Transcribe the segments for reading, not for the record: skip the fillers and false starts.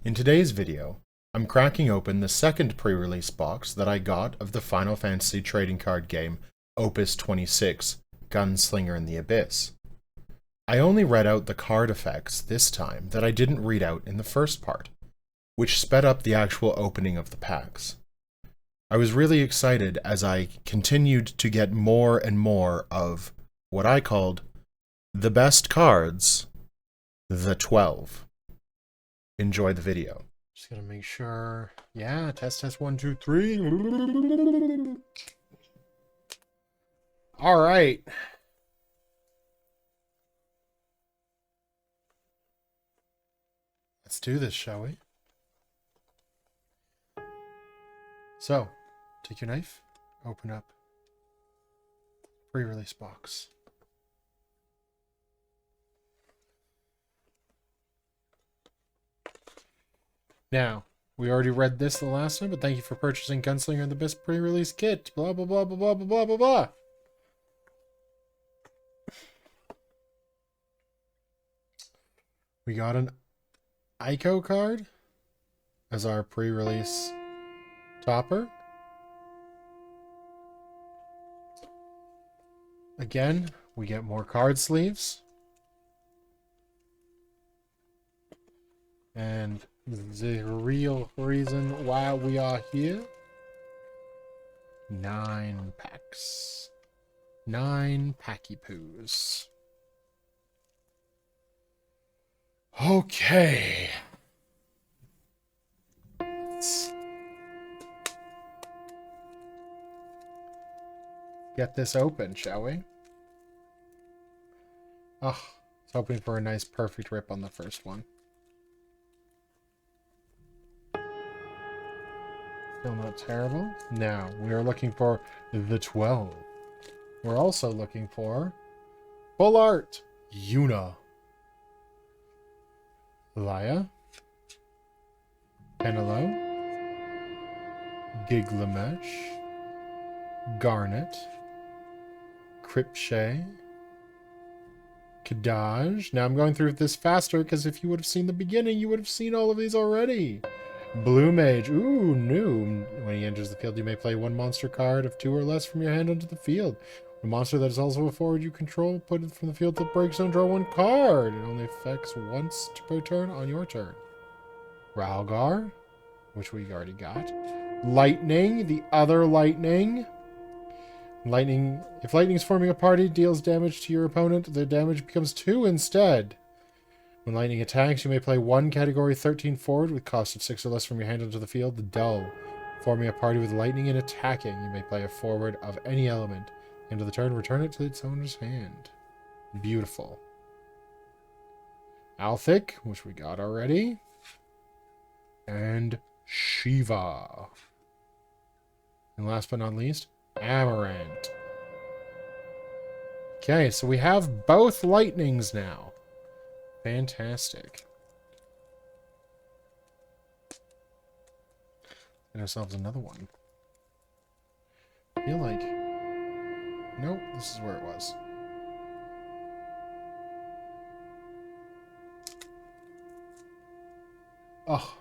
In today's video, I'm cracking open the second pre-release box that I got of the Final Fantasy trading card game Opus 26, Gunslinger in the Abyss. I only read out the card effects this time that I didn't read out in the first part, which sped up the actual opening of the packs. I was really excited as I continued to get more and more of what I called the best cards, the 12. Enjoy the video. Just gotta make sure. Yeah, test 1, 2, 3. All right. Let's do this, shall we? So, take your knife, open up pre-release box. Now, we already read this the last time, but thank you for purchasing Gunslinger and the Abyss pre-release kit. Blah, blah, blah, blah, blah, blah, blah, blah, blah. We got an ICO card as our pre-release topper. Again, we get more card sleeves. And the real reason why we are here. 9 packs. 9 packy poos. Okay. Let's get this open, shall we? Oh, I was hoping for a nice perfect rip on the first one. Still not terrible. Now, we are looking for the 12. We're also looking for full art. Yuna. Laya. Penelo. Giglamesh. Garnet. Cripshay. Kadaj. Now I'm going through this faster because if you would have seen the beginning, you would have seen all of these already. Blue Mage. Ooh, new. When he enters the field, you may play one monster card of 2 or less from your hand onto the field. A monster that is also a forward you control, put it from the field to the break zone, draw 1 card. It only affects once per turn on your turn. Ralgar, which we already got. Lightning, the other lightning. Lightning. If lightning is forming a party, deals damage to your opponent, the damage becomes 2 instead. When lightning attacks, you may play 1 category 13 forward with cost of 6 or less from your hand onto the field. The Dull. Forming a party with lightning and attacking, you may play a forward of any element. End of the turn, return it to its owner's hand. Beautiful. Althic, which we got already. And Shiva. And last but not least, Amaranth. Okay, so we have both lightnings now. Fantastic. Get ourselves another one. I feel like... Nope, this is where it was. Oh.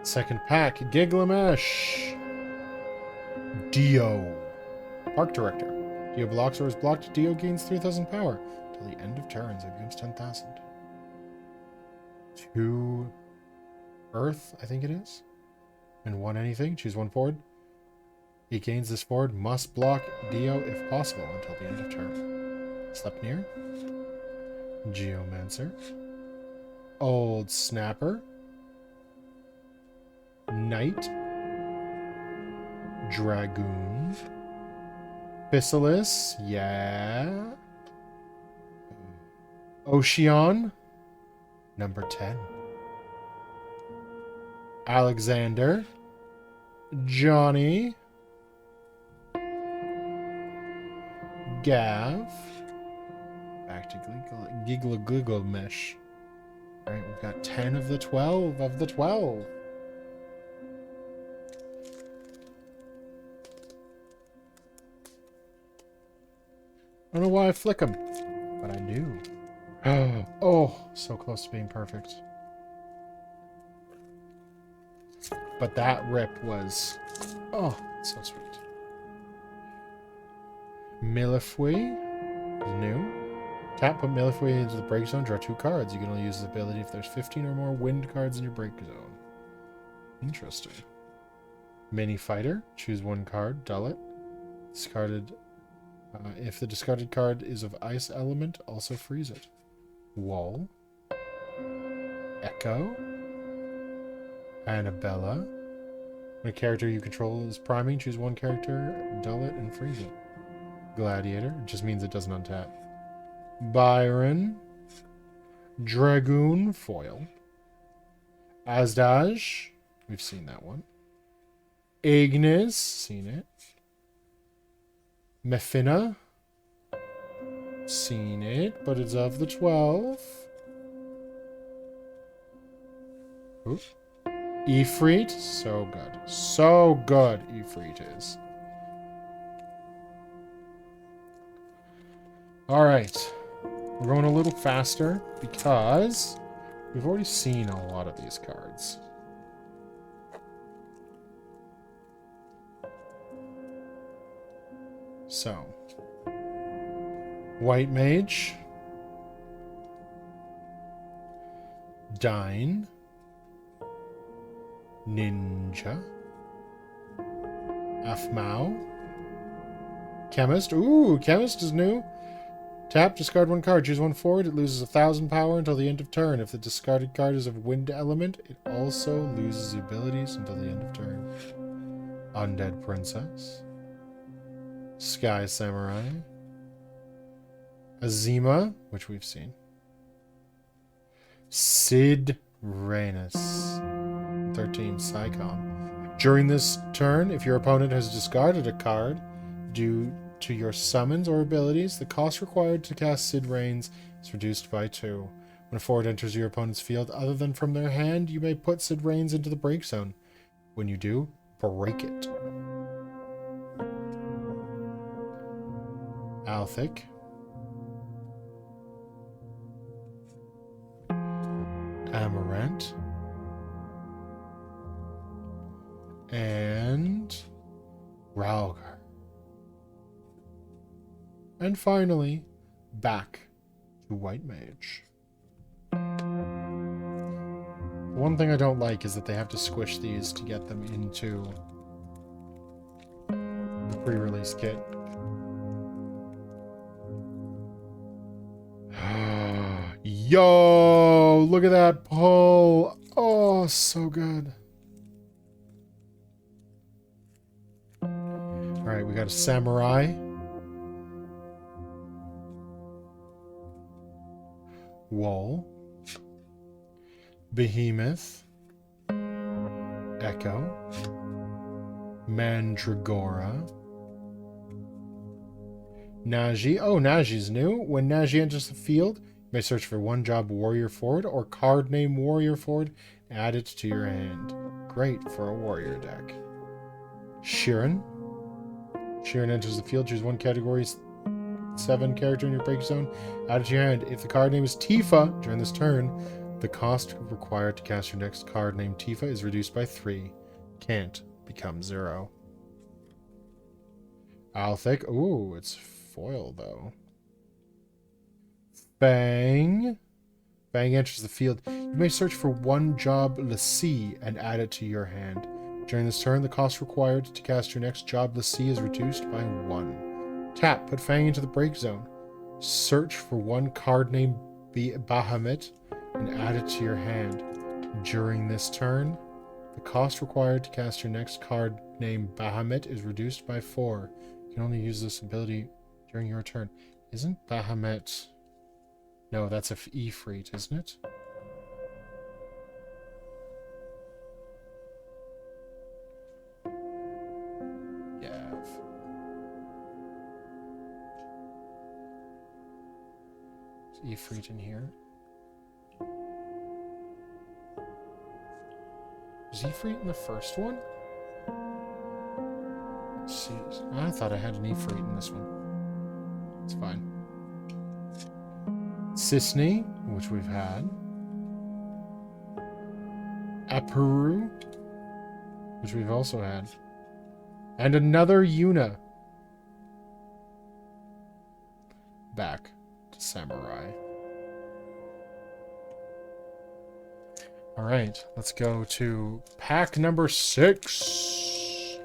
Second pack, Giglamesh. Dio. Park Director. Dio blocks or is blocked. Dio gains 3,000 power. Till the end of turns, it becomes 10,000. 2 Earth, I think it is. And 1 anything. Choose 1 forward. He gains this forward. Must block Dio if possible until the end of turn. Sleipnir. Geomancer. Old Snapper. Knight. Dragoon. Physalis. Yeah. Ocean. Number 10. Alexander. Johnny. Gav. Back to Giglamesh. Alright, we've got 10 of the 12 of the 12. I don't know why I flick them, but I do. Oh, so close to being perfect. But that rip was... Oh, so sweet. Millefeuille is new. Tap, put Millefeuille into the break zone, draw 2 cards. You can only use this ability if there's 15 or more wind cards in your break zone. Interesting. Mini Fighter, choose 1 card, dull it. Discarded. If the discarded card is of ice element, also freeze it. Wall. Echo. Annabella. When a character you control is priming, choose 1 character, dull it, and freeze it. Gladiator, it just means it doesn't untap. Byron. Dragoon foil. Azdaj, we've seen that one. Ignis, seen it. Mefina, seen it, but it's of the 12. Ooh. Ifrit, so good. So good, Ifrit is. Alright. We're going a little faster because we've already seen a lot of these cards. So, White Mage, Dine, Ninja, Afmao, Chemist. Ooh, Chemist is new. Tap, discard 1 card, choose 1 forward. It loses 1,000 power until the end of turn. If the discarded card is of wind element, it also loses abilities until the end of turn. Undead Princess. Sky Samurai. Azima, which we've seen. Sid Rhaenys. 13 Psycom. During this turn, if your opponent has discarded a card due to your summons or abilities, the cost required to cast Sid Rhaenys is reduced by 2. When a forward enters your opponent's field other than from their hand, you may put Sid Rhaenys into the break zone. When you do, break it. Althic. Amarant. And Ralgar. And finally, back to White Mage. One thing I don't like is that they have to squish these to get them into the pre-release kit. Yo, look at that pull. Oh, so good. Alright, we got a Samurai. Wall. Behemoth. Echo. Mandragora. Naji. Oh, Naji's new. When Naji enters the field, you may search for 1 job warrior forward or card name warrior forward. Add it to your hand. Great for a warrior deck. Sheeran. Sheeran enters the field. Choose 1 category 7 character in your break zone. Add it to your hand. If the card name is Tifa during this turn, the cost required to cast your next card named Tifa is reduced by 3. Can't become 0. Althic. Ooh, it's foil though. Bang. Bang enters the field. You may search for 1 job Lassie and add it to your hand. During this turn, the cost required to cast your next job Lassie is reduced by 1. Tap, put Fang into the break zone. Search for 1 card named Bahamut and add it to your hand. During this turn, the cost required to cast your next card named Bahamut is reduced by 4. You can only use this ability during your turn. Isn't Bahamut... No, that's a Ifrit, isn't it? Ifrit in here. Was Ifrit in the first one? Let's see. I thought I had an Ifrit in this one. It's fine. Sisney, which we've had. Aperu, which we've also had. And another Yuna. Back to Samurai. Alright, let's go to pack number 6.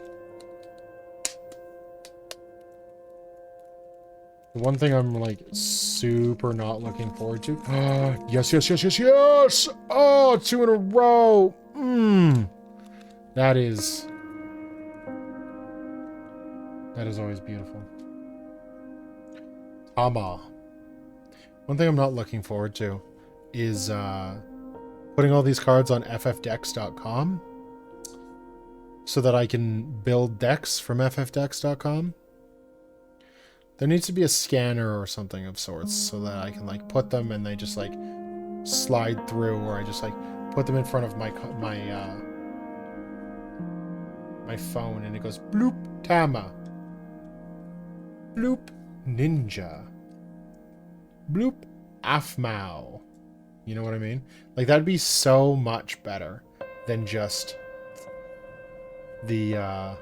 The one thing I'm, like, super not looking forward to. Yes, yes, yes, yes, yes! Oh, 2 in a row! That is always beautiful. Tama. One thing I'm not looking forward to is putting all these cards on ffdex.com so that I can build decks from ffdex.com. There needs to be a scanner or something of sorts so that I can like put them and they just like slide through, or I just like put them in front of my phone and it goes bloop Tama, bloop Ninja, bloop Afmao. You know what I mean? Like, that'd be so much better than just the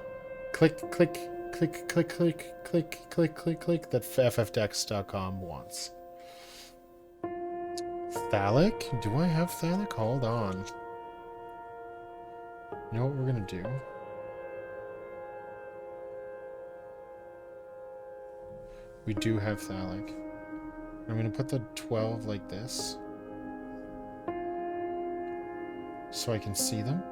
click, click, click, click, click, click, click, click, click that ffdex.com wants. Thalic? Do I have Thalic? Hold on. You know what we're gonna do? We do have Thalic. I'm gonna put the 12 like this, so I can see them.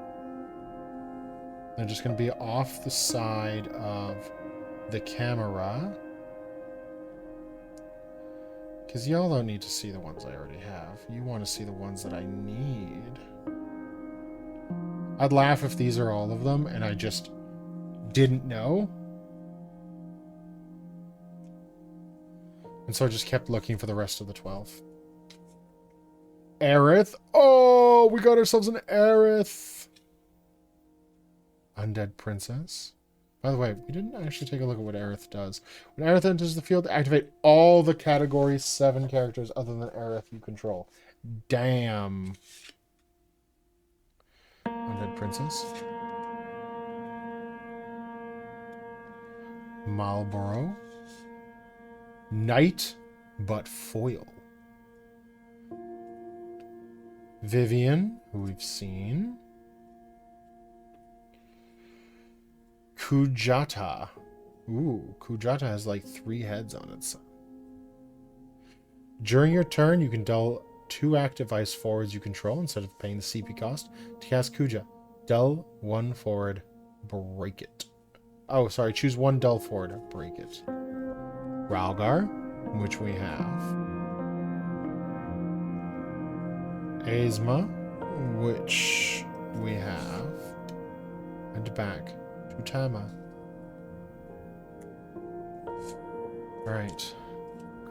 They're just going to be off the side of the camera. Because y'all don't need to see the ones I already have. You want to see the ones that I need. I'd laugh if these are all of them and I just didn't know. And so I just kept looking for the rest of the 12. Aerith. Oh, we got ourselves an Aerith. Undead Princess. By the way, we didn't actually take a look at what Aerith does. When Aerith enters the field, activate all the category 7 characters other than Aerith you control. Damn. Undead Princess. Marlborough. Knight, but foil. Vivian, who we've seen. Kujata. Ooh, Kujata has like 3 heads on it. During your turn, you can dull 2 active ice forwards you control instead of paying the CP cost to cast Kuja. Dull 1 forward, break it. Oh, sorry, choose 1 dull forward, break it. Ralgar, which we have. Aesma, which we have. And back to Tama. Alright.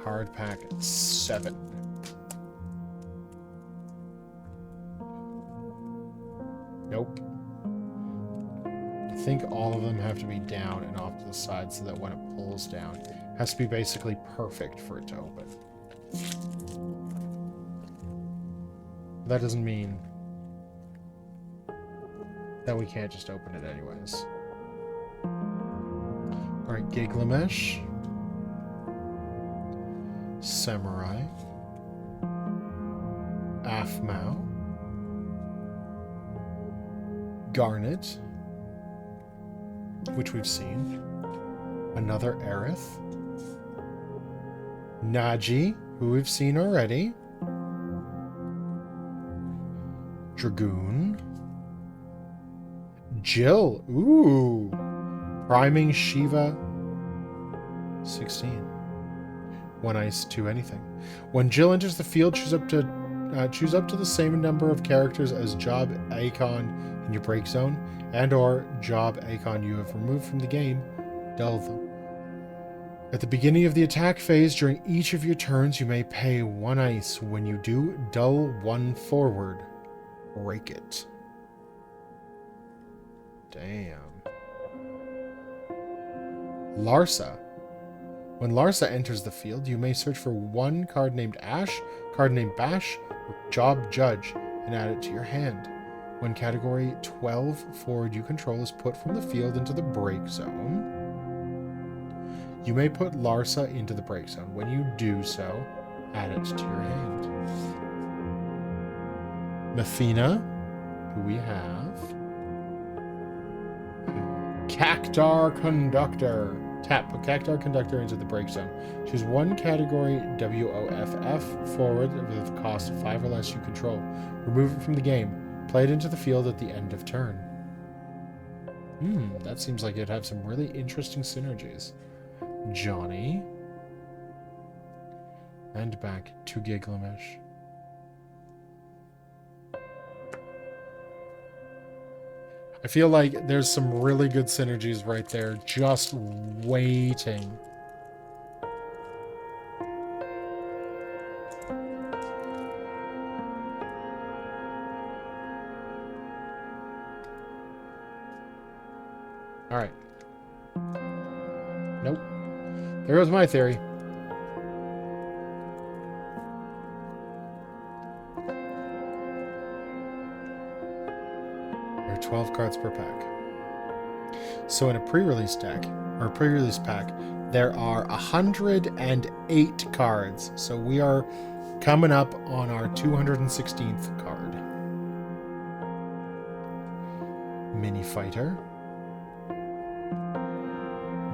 Card pack 7. Nope. I think all of them have to be down and off to the side so that when it pulls down, it has to be basically perfect for it to open. That doesn't mean that we can't just open it anyways. Alright, Giglamesh. Samurai. Afmao. Garnet, which we've seen. Another Aerith. Naji, who we've seen already. Dragoon. Jill. Ooh. Priming Shiva. 16. 1 ice, 2 anything. When Jill enters the field, choose up to the same number of characters as job icon in your break zone, and or job icon you have removed from the game. Dull them. At the beginning of the attack phase, during each of your turns, you may pay 1 ice. When you do, dull 1 forward. Break it. Damn. Larsa. When Larsa enters the field, you may search for one card named Ash, card named Bash, or Job Judge, and add it to your hand. When category 12 forward you control is put from the field into the break zone, you may put Larsa into the break zone. When you do so, add it to your hand. Mefina, who we have. Cactar Conductor. Tap. Put Cactar Conductor into the break zone. Choose one category WOFF forward with a cost of 5 or less you control. Remove it from the game. Play it into the field at the end of turn. That seems like it'd have some really interesting synergies. Johnny. And back to Gigglemish. I feel like there's some really good synergies right there, just waiting. All right. Nope. There goes my theory. There are 12 cards per pack. So in a pre-release deck, or a pre-release pack, there are 108 cards. So we are coming up on our 216th card. Mini Fighter.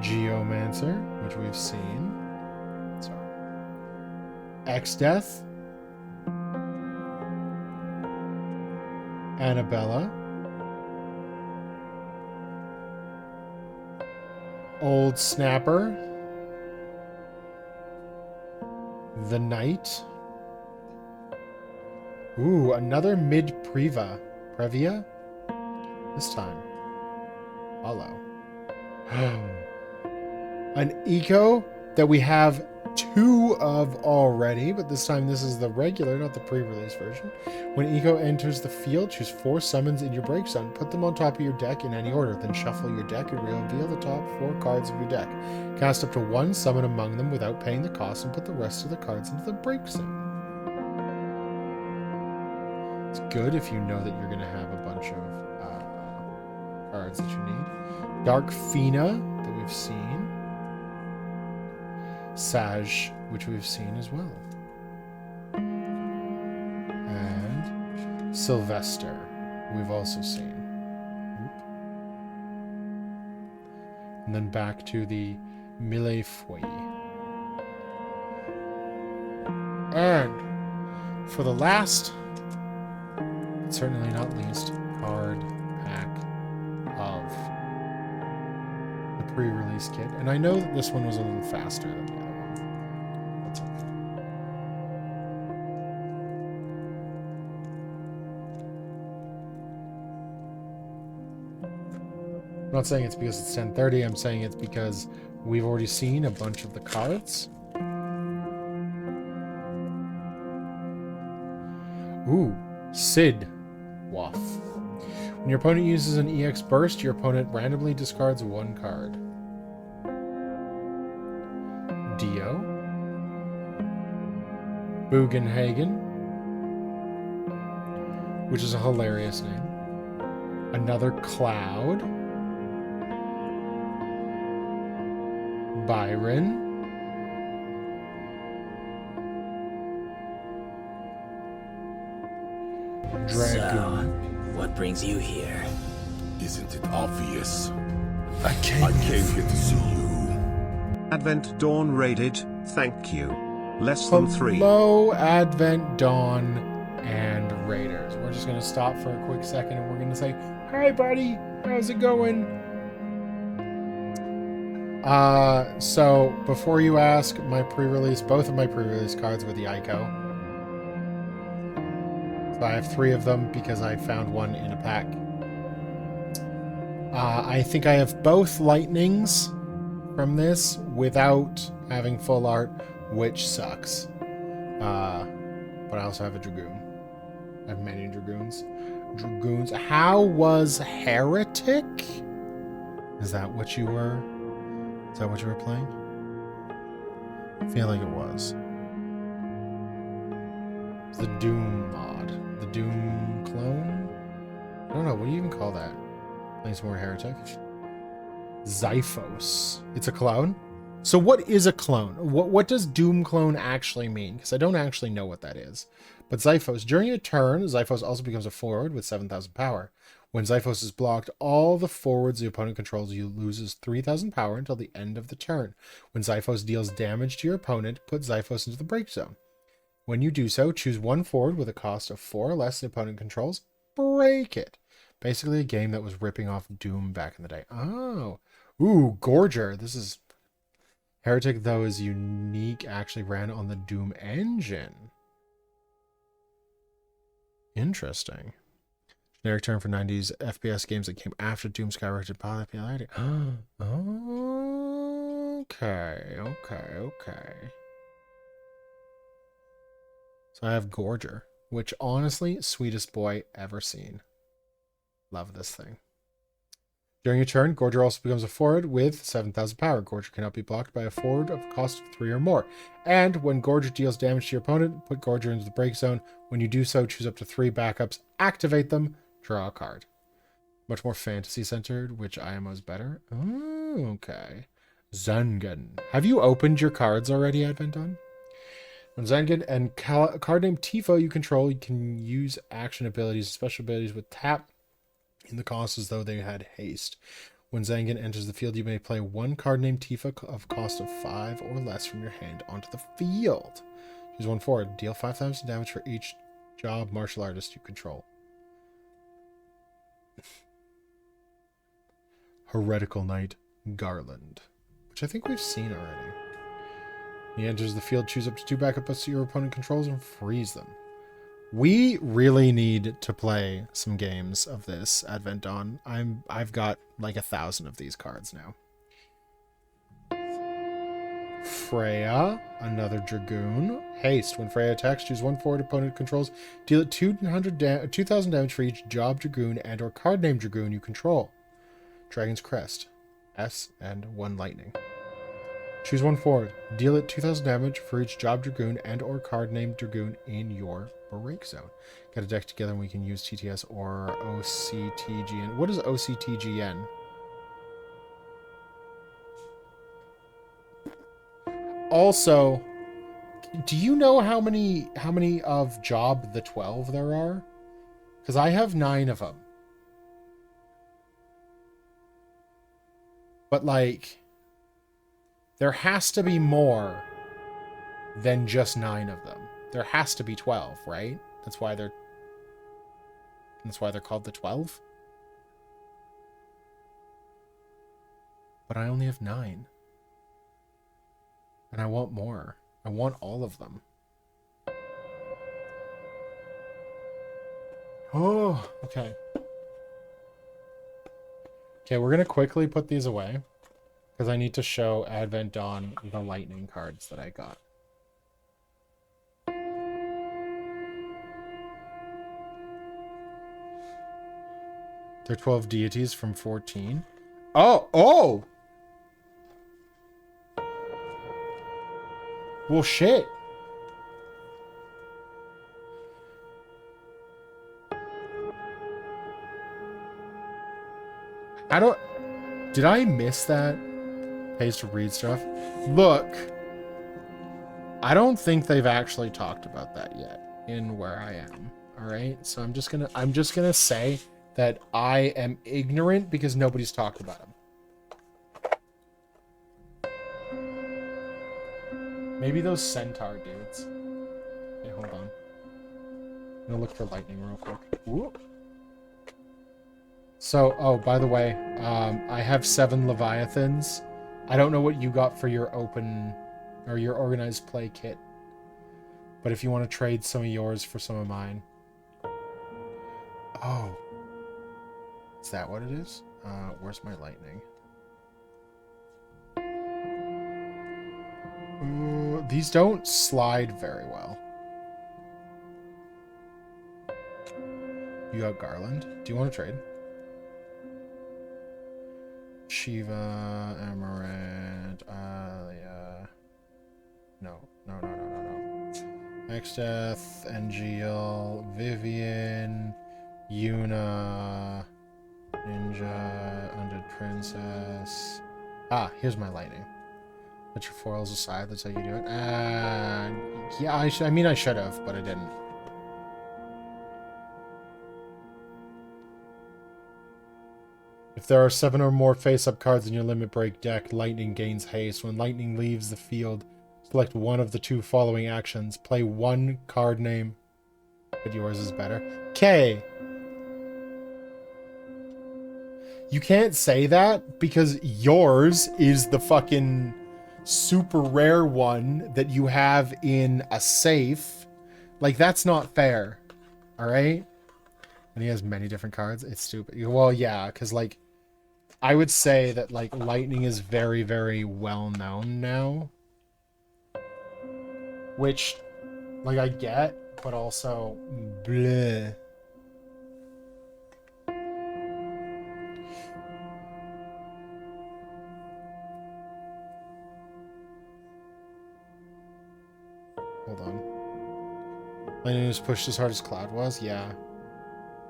Geomancer, which we've seen. Sorry. X-Death. Annabella. Old Snapper. The Knight. Ooh, another mid-Preva. Previa? This time. Hollow. An Eco that we have 2 of already, but this time this is the regular, not the pre-release version. When Eco enters the field, choose 4 summons in your break zone. Put them on top of your deck in any order. Then shuffle your deck and reveal the top 4 cards of your deck. Cast up to 1 summon among them without paying the cost and put the rest of the cards into the break zone. It's good if you know that you're going to have a bunch of cards that you need. Dark Fina, that we've seen. Saj, which we've seen as well. And Sylvester, we've also seen. And then back to the Millefoy. And for the last, but certainly not least, card pack of the pre-release kit. And I know that this one was a little faster than the other one. That's okay. I'm not saying it's because it's 10:30. I'm saying it's because we've already seen a bunch of the cards. Ooh, Sid Waff. When your opponent uses an EX burst, your opponent randomly discards 1 card. Dio. Bugenhagen, which is a hilarious name. Another Cloud. Byron. Dragoon. So, what brings you here? Isn't it obvious? I came here to see you. Advent Dawn raided, thank you. Less than 3. Hello, Advent Dawn and Raiders. We're just going to stop for a quick second and we're going to say, hi, buddy. How's it going? So before you ask, both of my pre-release cards were the Ico. So I have 3 of them because I found one in a pack. I think I have both Lightnings from this without having full art, which sucks. But I also have a Dragoon. I have many Dragoons. How was Heretic? Is that what you were playing? I feel like it was. It's the Doom mod. The Doom clone? I don't know. What do you even call that? Playing some more Heretic. Xiphos. It's a clone? So what is a clone? What does Doom clone actually mean? Because I don't actually know what that is. But Xiphos. During a turn, Xiphos also becomes a forward with 7,000 power. When Xiphos is blocked, all the forwards the opponent controls loses 3,000 power until the end of the turn. When Xiphos deals damage to your opponent, put Xiphos into the break zone. When you do so, choose one forward with a cost of 4 or less the opponent controls. Break it. Basically a game that was ripping off Doom back in the day. Oh. Ooh, Gorger. This is... Heretic, though, is unique. Actually ran on the Doom engine. Interesting. Generic term for 90s FPS games that came after Doom skyrocketed popularity. Okay. So I have Gorger, which honestly, sweetest boy ever seen. Love this thing. During your turn, Gorger also becomes a forward with 7,000 power. Gorger cannot be blocked by a forward of a cost of 3 or more. And when Gorger deals damage to your opponent, put Gorger into the break zone. When you do so, choose up to 3 backups, activate them, draw a card. Much more fantasy-centered, which IMO is better. Oh, okay. Zangan. Have you opened your cards already, Adventon? When Zangan and a card named Tifo you control, you can use action abilities and special abilities with tap in the cost as though they had haste. When Zangan enters the field, you may play one card named Tifa of cost of 5 or less from your hand onto the field. Choose one forward. Deal 5,000 damage for each job martial artist you control. Heretical Knight Garland, which I think we've seen already. He enters the field, choose up to 2 backups your opponent controls and freeze them. We really need to play some games of this Advent Dawn. I've got like 1,000 of these cards now. Freya, another Dragoon. Haste. When Freya attacks, choose one forward opponent controls. Deal it 2,000 damage for each job Dragoon and or card name Dragoon you control. Dragon's Crest. S and 1 lightning. Choose one forward. Deal it 2,000 damage for each job Dragoon and or card named Dragoon in your break zone. Get a deck together and we can use TTS or OCTGN. What is OCTGN? Also, do you know how many of Job the 12 there are? Because I have 9 of them. But like, there has to be more than just 9 of them. There has to be 12, right? That's why they're called the 12. But I only have 9. And I want more. I want all of them. Oh, okay. Okay, we're going to quickly put these away. Because I need to show Advent Dawn the lightning cards that I got. They're 12 deities from 14. Oh! Well, shit. Did I miss that? Pays to read stuff. Look, I don't think they've actually talked about that yet in where I am. All right, so I'm just gonna say that I am ignorant because nobody's talked about them. Maybe those centaur dudes. Okay, hold on. I'm gonna look for lightning real quick. Whoop. So, oh, by the way, I have 7 Leviathans. I don't know what you got for your open or your organized play kit. But if you want to trade some of yours for some of mine. Oh. Is that what it is? Where's my lightning? Ooh, these don't slide very well. You got Garland. Do you want to trade? Shiva, Amaranth, Alia. Exdeath, Engeal, Vivian, Yuna, Ninja, Undead Princess. Ah, here's my lightning. Put your foils aside, that's how you do it. Yeah, I mean I should have, but I didn't. If there are 7 or more face-up cards in your limit break deck, Lightning gains haste. When Lightning leaves the field, select one of the 2 following actions. Play 1 card name, but yours is better. Okay. You can't say that because yours is the fucking super rare one that you have in a safe. Like, that's not fair. Alright? And he has many different cards. It's stupid. Well, yeah, because, like, I would say that, like, Lightning is very, very well known now. Which, like, I get, but also, bleh. Hold on. Lightning was pushed as hard as Cloud was? Yeah.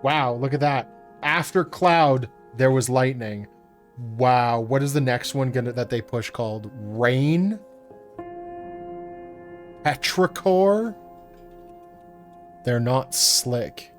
Wow, look at that. After Cloud, there was Lightning. Wow, what is the next one that they push called? Rain? Petrichor? They're not slick.